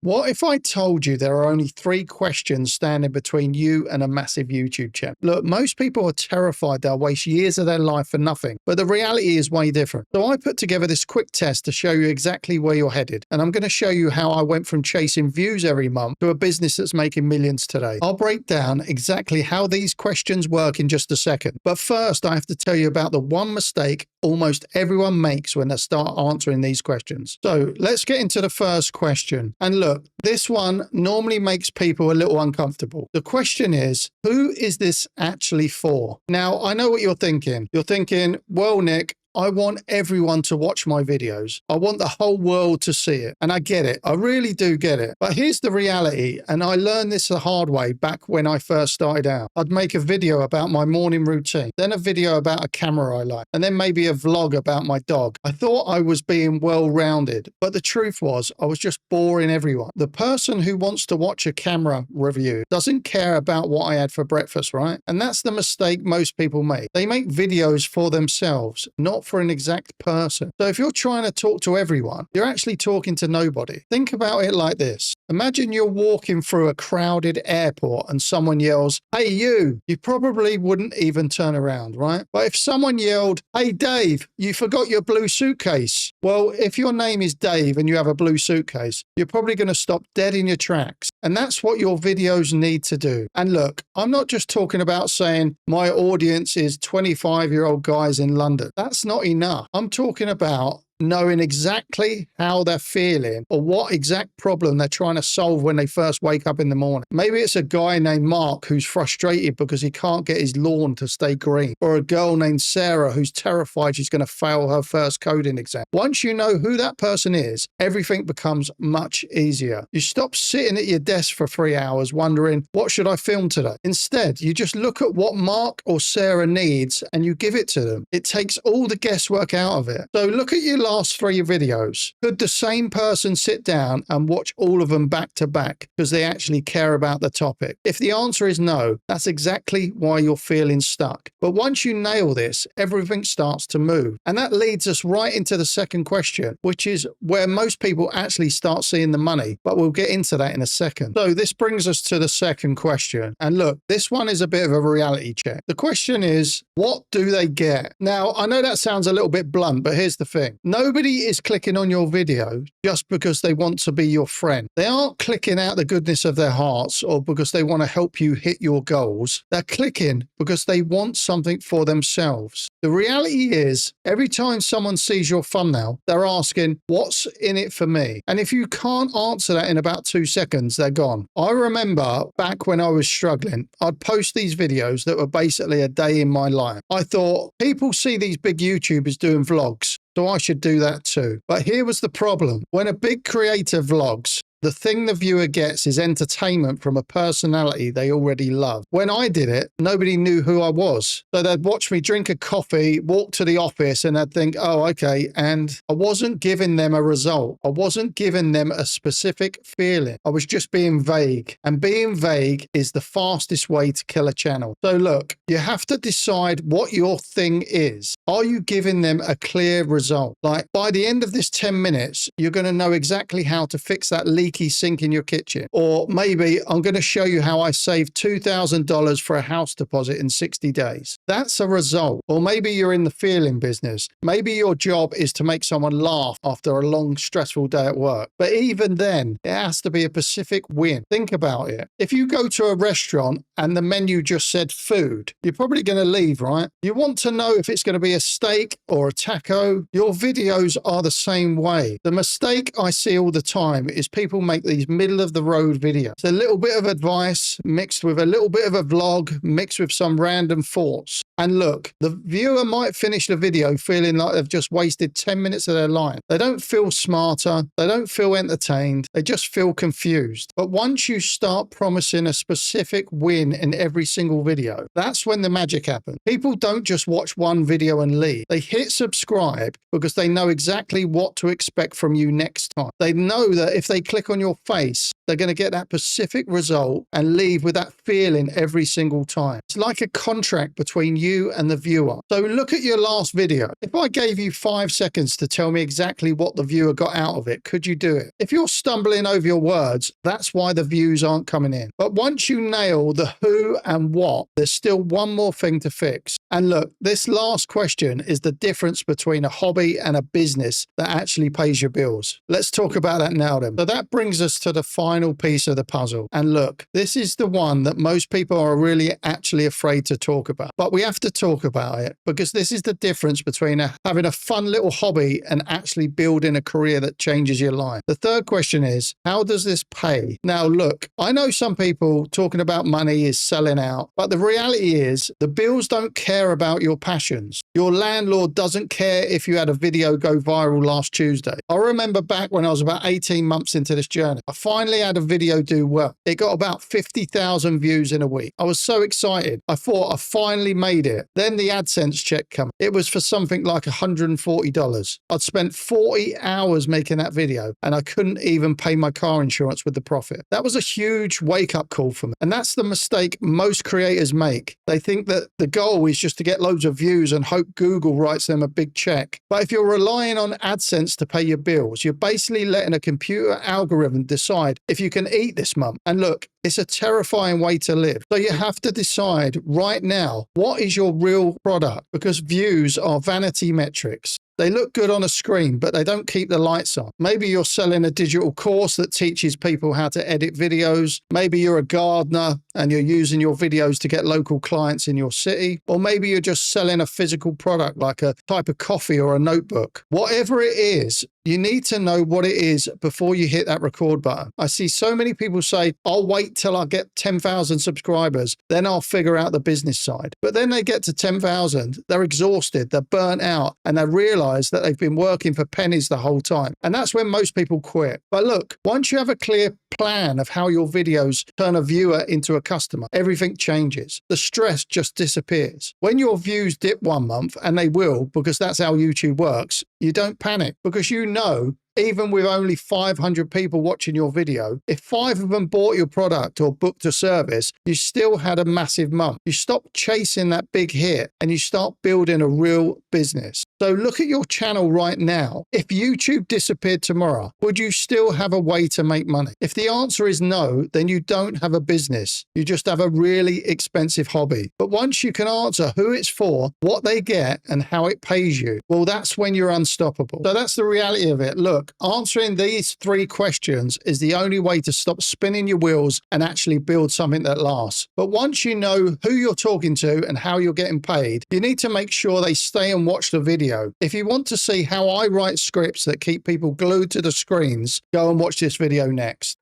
What if I told you there are only 3 questions standing between you and a massive YouTube channel? Look, most people are terrified they'll waste years of their life for nothing, but the reality is way different. So I put together this quick test to show you exactly where you're headed, and I'm going to show you how I went from chasing views every month to a business that's making millions today. I'll break down exactly how these questions work in just a second, but first I have to tell you about the one mistake almost everyone makes when they start answering these questions. So let's get into the first question. And look, this one normally makes people a little uncomfortable. The question is, who is this actually for? Now, I know what you're thinking. You're thinking, well, Nick, I want everyone to watch my videos. I want the whole world to see it. And I get it. I really do get it. But here's the reality. And I learned this the hard way back when I first started out. I'd make a video about my morning routine, then a video about a camera I like, and then maybe a vlog about my dog. I thought I was being well-rounded, but the truth was I was just boring everyone. The person who wants to watch a camera review doesn't care about what I had for breakfast, right? And that's the mistake most people make. They make videos for themselves, not for an exact person. So if you're trying to talk to everyone, you're actually talking to nobody. Think about it like this. Imagine you're walking through a crowded airport and someone yells, "Hey, you!" You probably wouldn't even turn around, right? But if someone yelled, "Hey, Dave, you forgot your blue suitcase." Well, if your name is Dave and you have a blue suitcase, you're probably going to stop dead in your tracks. And that's what your videos need to do. And look, I'm not just talking about saying my audience is 25-year-old guys in London. That's not enough. I'm talking about knowing exactly how they're feeling or what exact problem they're trying to solve when they first wake up in the morning. Maybe it's a guy named Mark who's frustrated because he can't get his lawn to stay green, or a girl named Sarah who's terrified she's going to fail her first coding exam. Once you know who that person is, everything becomes much easier. You stop sitting at your desk for 3 hours wondering, what should I film today? Instead, you just look at what Mark or Sarah needs and you give it to them. It takes all the guesswork out of it. So look at your last 3 videos. Could the same person sit down and watch all of them back to back because they actually care about the topic? If the answer is no, that's exactly why you're feeling stuck. But once you nail this, everything starts to move. And that leads us right into the second question, which is where most people actually start seeing the money. But we'll get into that in a second. So this brings us to the second question. And look, this one is a bit of a reality check. The question is, what do they get? Now, I know that sounds a little bit blunt, but here's the thing. Nobody is clicking on your video just because they want to be your friend. They aren't clicking out the goodness of their hearts or because they want to help you hit your goals. They're clicking because they want something for themselves. The reality is, every time someone sees your thumbnail, they're asking, what's in it for me? And if you can't answer that in about 2 seconds, they're gone. I remember back when I was struggling, I'd post these videos that were basically a day in my life. I thought, people see these big YouTubers doing vlogs, so I should do that too. But here was the problem. When a big creator vlogs, the thing the viewer gets is entertainment from a personality they already love. When I did it, nobody knew who I was. So they'd watch me drink a coffee, walk to the office, and they'd think, oh, okay. And I wasn't giving them a result. I wasn't giving them a specific feeling. I was just being vague. And being vague is the fastest way to kill a channel. So look, you have to decide what your thing is. Are you giving them a clear result? Like, by the end of this 10 minutes, you're going to know exactly how to fix that leaky sink in your kitchen. Or maybe I'm going to show you how I saved $2,000 for a house deposit in 60 days. That's a result. Or maybe you're in the feeling business. Maybe your job is to make someone laugh after a long, stressful day at work. But even then, it has to be a specific win. Think about it. If you go to a restaurant and the menu just said food, you're probably going to leave, right? You want to know if it's going to be a steak or a taco. Your videos are the same way. The mistake I see all the time is people make these middle of the road videos. It's a little bit of advice mixed with a little bit of a vlog mixed with some random thoughts. And look, the viewer might finish the video feeling like they've just wasted 10 minutes of their life. They don't feel smarter. They don't feel entertained. They just feel confused. But once you start promising a specific win in every single video, that's when the magic happens. People don't just watch one video and and leave. They hit subscribe because they know exactly what to expect from you next time. They know that if they click on your face, they're going to get that specific result and leave with that feeling every single time. It's like a contract between you and the viewer. So look at your last video. If I gave you 5 seconds to tell me exactly what the viewer got out of it, could you do it? If you're stumbling over your words, that's why the views aren't coming in. But once you nail the who and what, there's still one more thing to fix. And look, this last question is the difference between a hobby and a business that actually pays your bills. Let's talk about that now then. So that brings us to the final piece of the puzzle. And look, this is the one that most people are really actually afraid to talk about. But we have to talk about it because this is the difference between having a fun little hobby and actually building a career that changes your life. The third question is, how does this pay? Now look, I know some people talking about money is selling out, but the reality is the bills don't care about your passions. Your landlord doesn't care if you had a video go viral last Tuesday. I remember back when I was about 18 months into this journey, I finally had a video do well. It got about 50,000 views in a week. I was so excited. I thought I finally made it. Then the AdSense check came. It was for something like $140. I'd spent 40 hours making that video and I couldn't even pay my car insurance with the profit. That was a huge wake-up call for me. And that's the mistake most creators make. They think that the goal is just to get loads of views and hope Google writes them a big check. But if you're relying on AdSense to pay your bills, you're basically letting a computer algorithm decide if you can eat this month. And look, it's a terrifying way to live. So you have to decide right now, what is your real product? Because views are vanity metrics. They look good on a screen, but they don't keep the lights on. Maybe you're selling a digital course that teaches people how to edit videos. Maybe you're a gardener and you're using your videos to get local clients in your city. Or maybe you're just selling a physical product like a type of coffee or a notebook. Whatever it is, you need to know what it is before you hit that record button. I see so many people say, I'll wait till I get 10,000 subscribers, then I'll figure out the business side. But then they get to 10,000, they're exhausted, they're burnt out, and they realize that they've been working for pennies the whole time. And that's when most people quit. But look, once you have a clear plan of how your videos turn a viewer into a customer, everything changes. The stress just disappears. When your views dip one month, and they will, because that's how YouTube works, you don't panic because you know, even with only 500 people watching your video, if 5 of them bought your product or booked a service, you still had a massive month. You stop chasing that big hit and you start building a real business. So look at your channel right now. If YouTube disappeared tomorrow, would you still have a way to make money? If the answer is no, then you don't have a business. You just have a really expensive hobby. But once you can answer who it's for, what they get, and how it pays you, well, that's when you're unstoppable. So that's the reality of it. Look, answering these 3 questions is the only way to stop spinning your wheels and actually build something that lasts. But once you know who you're talking to and how you're getting paid, you need to make sure they stay and watch the video. If you want to see how I write scripts that keep people glued to the screens, go and watch this video next.